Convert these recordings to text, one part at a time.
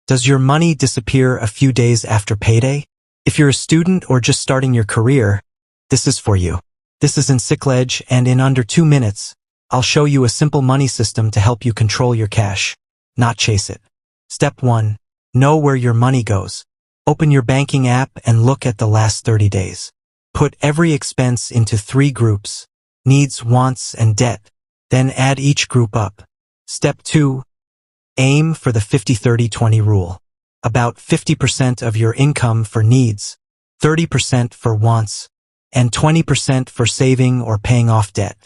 Does your money disappear a few days after payday? If you're a student or just starting your career, this is for you. This is EncycLedge, and in under 2 minutes, I'll show you a simple money system to help you control your cash, not chase it. Step 1. Know where your money goes. Open your banking app and look at the last 30 days. Put every expense into 3 groups: needs, wants, and debt. Then add each group up. Step 2. Aim for the 50-30-20 rule. About 50% of your income for needs, 30% for wants, and 20% for saving or paying off debt.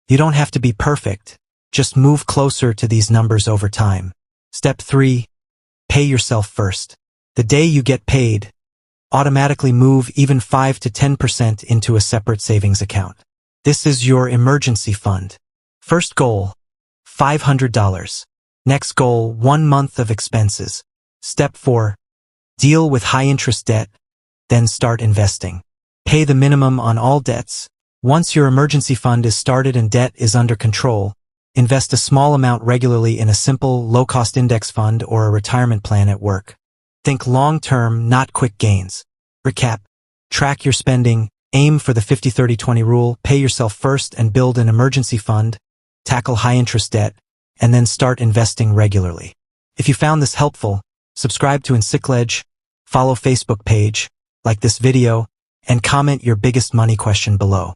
You don't have to be perfect. Just move closer to these numbers over time. Step 3. Pay yourself first. The day you get paid, automatically move even 5 to 10% into a separate savings account. This is your emergency fund. First goal, $500. Next goal, 1 month of expenses. Step 4. Deal with high-interest debt, then start investing. Pay the minimum on all debts. Once your emergency fund is started and debt is under control, invest a small amount regularly in a simple, low-cost index fund or a retirement plan at work. Think long-term, not quick gains. Recap. Track your spending, aim for the 50-30-20 rule, pay yourself first and build an emergency fund, tackle high-interest debt, and then start investing regularly. If you found this helpful, subscribe to EncycLedge, follow Facebook page, like this video, and comment your biggest money question below.